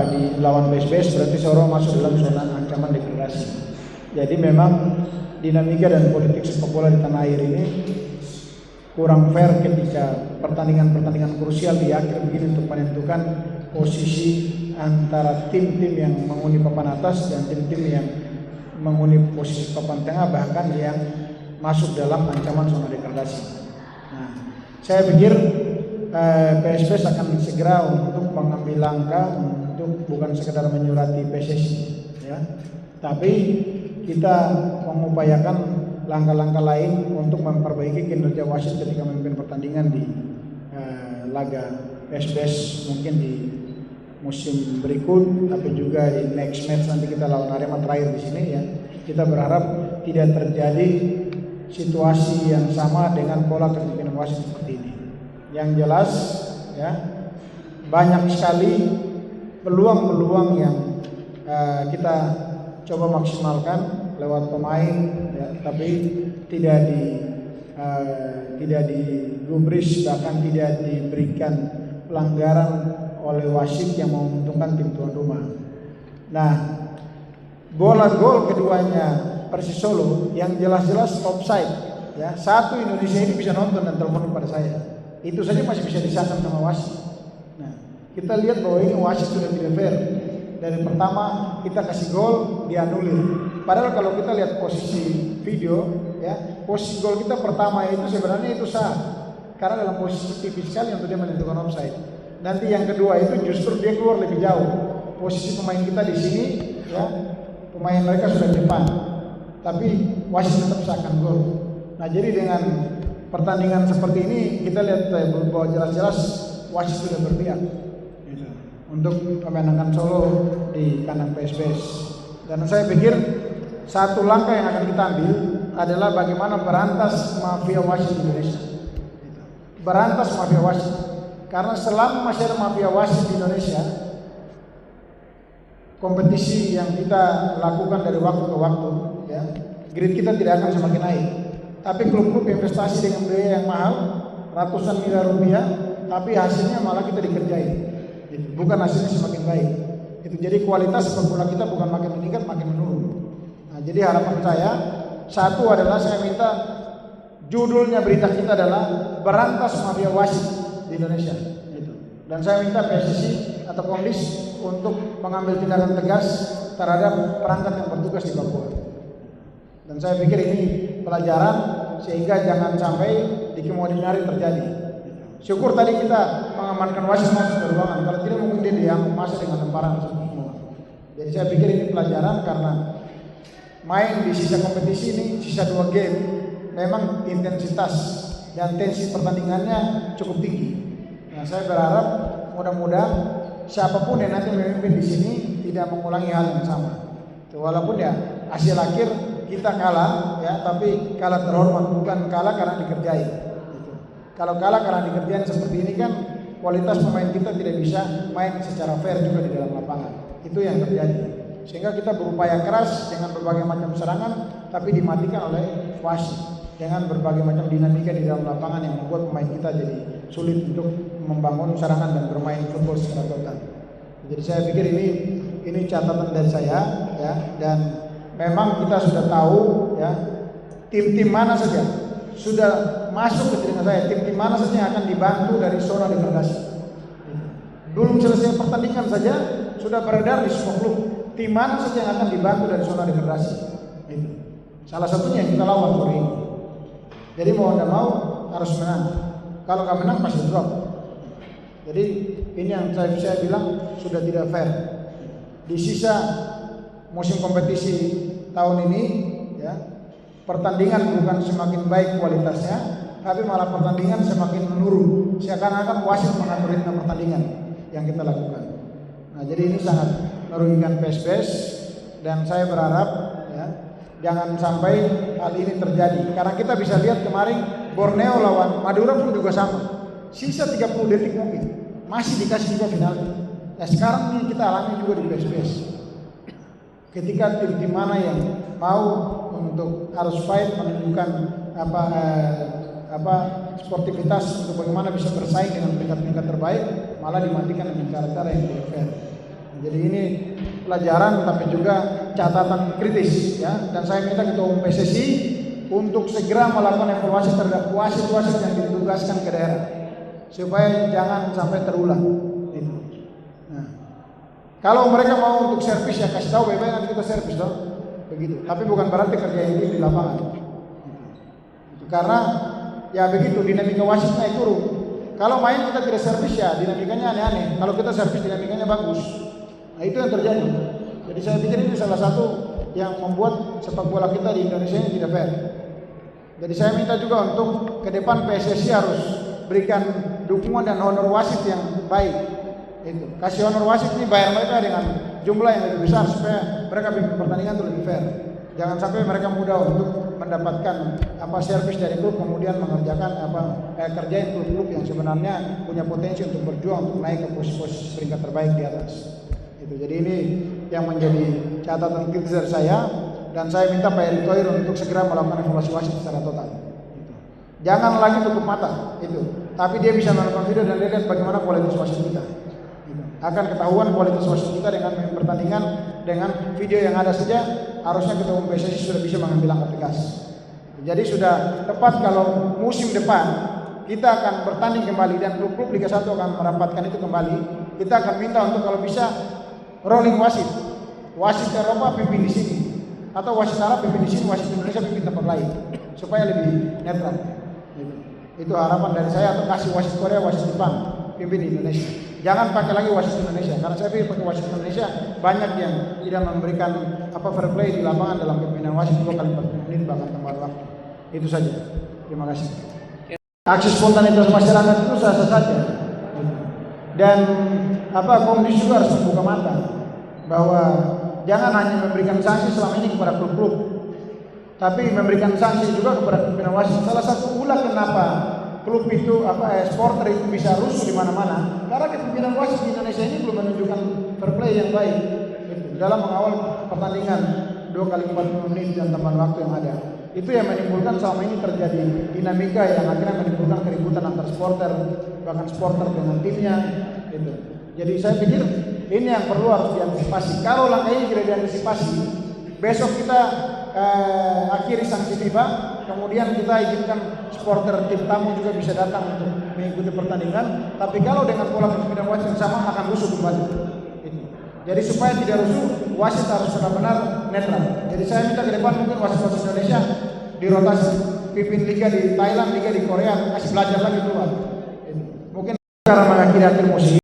di lawan PSBS berarti Soro masuk dalam zona ancaman degradasi. Jadi memang dinamika dan politik sepak bola di tanah air ini kurang fair ketika pertandingan-pertandingan krusial di akhir begini untuk menentukan posisi antara tim-tim yang menghuni papan atas dan tim-tim yang menghuni posisi papan tengah, bahkan yang masuk dalam ancaman zona degradasi. Nah, saya pikir PSBS akan segera untuk mengambil langkah untuk bukan sekedar menyurati PSSI, ya, tapi kita mengupayakan langkah-langkah lain untuk memperbaiki kinerja wasit ketika memimpin pertandingan di laga PSBS mungkin di musim berikut, tapi juga di next match nanti kita lawan Arema terakhir di sini, ya. Kita berharap tidak terjadi situasi yang sama dengan pola kepemimpinan wasit seperti ini. Yang jelas, ya, banyak sekali peluang-peluang yang kita coba maksimalkan lewat pemain, ya, tapi tidak digubris, bahkan tidak diberikan pelanggaran oleh wasit yang menguntungkan tim tuan rumah. Nah, bola gol keduanya Persis Solo yang jelas-jelas offside, ya, satu Indonesia ini bisa nonton dan telepon kepada saya, itu saja masih bisa disahkan sama wasit. Nah, kita lihat bahwa ini wasit sudah tidak fair. Dari pertama kita kasih gol dianulir. Padahal kalau kita lihat posisi video, ya, posisi gol kita pertama itu sebenarnya itu sah, karena dalam posisi tipis sekali untuk dia menentukan offside. Nanti yang kedua itu justru dia keluar lebih jauh. Posisi pemain kita di sini, ya, pemain mereka sudah di depan, tapi wasit tetap sahkan gol. Nah, jadi dengan pertandingan seperti ini kita lihat bahwa jelas-jelas wasit sudah berpihak untuk memenangkan Solo di kandang PSBS. Dan saya pikir satu langkah yang akan kita ambil adalah bagaimana berantas mafia wasit di Indonesia. Berantas mafia wasit. Karena selama masih ada mafia wasit di Indonesia, kompetisi yang kita lakukan dari waktu ke waktu, ya, grade kita tidak akan semakin naik. Tapi klub-klub investasi dengan biaya yang mahal, ratusan miliar rupiah, tapi hasilnya malah kita dikerjain. Bukan hasilnya semakin baik. Itu jadi kualitas sepak bola kita bukan makin meningkat, makin menurun. Nah, jadi harapan saya satu adalah saya minta judulnya berita kita adalah berantas mafia wasit di Indonesia. Gitu. Dan saya minta PSSI atau Komdis untuk mengambil tindakan tegas terhadap perangkat yang bertugas di Papua. Dan saya pikir ini pelajaran sehingga jangan sampai di kemudian hari terjadi. Syukur tadi kita mengamankan wasit masuk ke ruangan. Kalau tidak mungkin dia diam masa dengan lemparan semua. Jadi saya pikir ini pelajaran karena main di sisa kompetisi ini, sisa 2 game, memang intensitas dan tensi pertandingannya cukup tinggi. Nah, saya berharap mudah-mudahan siapapun yang nanti memimpin di sini tidak mengulangi hal yang sama. Walaupun ya hasil akhir kita kalah, ya, tapi kalah terhormat, bukan kalah karena dikerjain. Kalau kalah karena dikerjain seperti ini kan kualitas pemain kita tidak bisa main secara fair juga di dalam lapangan. Itu yang terjadi. Sehingga kita berupaya keras dengan berbagai macam serangan, tapi dimatikan oleh wasit dengan berbagai macam dinamika di dalam lapangan yang membuat pemain kita jadi sulit untuk membangun serangan dan bermain football secara total. Jadi saya pikir ini catatan dari saya, ya, dan memang kita sudah tahu, ya, tim-tim mana saja sudah masuk ke telinga saya, tim-tim mana saja yang akan dibantu dari zona degradasi. Belum selesai pertandingan saja sudah beredar di semua klub tim mana saja yang akan dibantu dari zona degradasi. Itu salah satunya yang kita lawan sore ini. Jadi mau tidak mau harus menang. Kalau nggak menang pasti drop. Jadi ini yang saya bilang sudah tidak fair. Di sisa musim kompetisi tahun ini, ya, pertandingan bukan semakin baik kualitasnya, tapi malah pertandingan semakin menurun. Seakan-akan wasit mengatur ritme pertandingan yang kita lakukan. Nah, jadi ini sangat merugikan PSBS dan saya berharap, ya, jangan sampai hal ini terjadi. Karena kita bisa lihat kemarin Borneo lawan Madura pun juga sama. Sisa 30 detik mungkin masih dikasih juga final. Nah, sekarang ini kita alami juga di PSBS. Ketika tim-tim mana yang mau untuk harus fight menunjukkan sportivitas untuk bagaimana bisa bersaing dengan peringkat-peringkat terbaik, malah dimatikan dengan cara-cara yang tidak fair. Jadi ini pelajaran tapi juga catatan kritis ya. Dan saya minta Ketua Umum PSSI untuk segera melakukan evaluasi terhadap wasit-wasit yang ditugaskan ke daerah supaya jangan sampai terulang. Gitu. Nah, kalau mereka mau untuk servis ya kasih tahu baik-baik nanti kita servis dong. Begitu. Tapi bukan berarti kerja ini di lapangan. Gitu. Karena ya begitu dinamika wasit naik turun. Kalau main kita tidak servis ya dinamikanya aneh-aneh. Kalau kita servis dinamikanya bagus. Nah itu yang terjadi. Jadi saya pikir ini salah satu yang membuat sepak bola kita di Indonesia ini tidak fair. Jadi saya minta juga untuk ke depan PSSI harus berikan dukungan dan honor wasit yang baik. Itu kasih honor wasit ini bayar mereka dengan jumlah yang lebih besar supaya mereka bikin pertandingan itu lebih fair. Jangan sampai mereka mudah untuk mendapatkan servis dari klub kemudian mengerjakan kerjain klub-klub yang sebenarnya punya potensi untuk berjuang untuk naik ke posisi peringkat terbaik di atas. Jadi ini yang menjadi catatan kritis dari saya dan saya minta Pak Erick Thohir untuk segera melakukan evaluasi wasit secara total. Jangan lagi tutup mata itu, tapi dia bisa melakukan video dan lihat bagaimana kualitas wasit kita. Akan ketahuan kualitas wasit kita dengan pertandingan dengan video yang ada saja harusnya Ketua Umum PSSI sudah bisa mengambil langkah tegas. Jadi sudah tepat kalau musim depan kita akan bertanding kembali dan klub-klub Liga 1 akan merapatkan itu kembali. Kita akan minta untuk kalau bisa rolling wasit Eropa pimpin di sini atau wasit Arab pimpin di sini, wasit Indonesia pimpin tempat lain supaya lebih netral. Itu harapan dari saya. Atau kasih wasit Korea, wasit Jepang pimpin di Indonesia. Jangan pakai lagi wasit Indonesia karena saya pikir pakai wasit Indonesia banyak yang tidak memberikan fair play di lapangan dalam kepemimpinan wasit 2 kali 40 menit bahkan tambah waktu. Itu saja. Terima kasih. Aksi spontanitas masyarakat itu sah-sah saja. Dan komisi juga harus membuka mata bahwa jangan hanya memberikan sanksi selama ini kepada klub-klub, tapi memberikan sanksi juga kepada pimpinan wasit. Salah satu ulah kenapa klub itu supporter itu bisa rusuh di mana-mana karena kepemimpinan wasit di Indonesia ini belum menunjukkan fair play yang baik dalam mengawal pertandingan 2 kali 40 menit dan tambahan waktu yang ada. Itu yang menimbulkan selama ini terjadi dinamika yang akhirnya menimbulkan keributan antar supporter, bahkan supporter dengan timnya. Gitu. Jadi saya pikir ini yang perlu harus diantisipasi. Kalau langkah ini tidak diantisipasi, besok kita akhiri sanksi FIFA, kemudian kita izinkan supporter tim tamu juga bisa datang untuk mengikuti pertandingan. Tapi kalau dengan pola kepemimpinan wasit yang sama akan rusuh kembali. Gitu. Jadi supaya tidak rusuh, wasit harus benar-benar netral. Jadi saya minta ke depan mungkin wasit-wasit Indonesia dirotasi, pimpin liga di Thailand, liga di Korea, kasih belajar lagi keluar. Mungkin cara mengakhiri akhir musim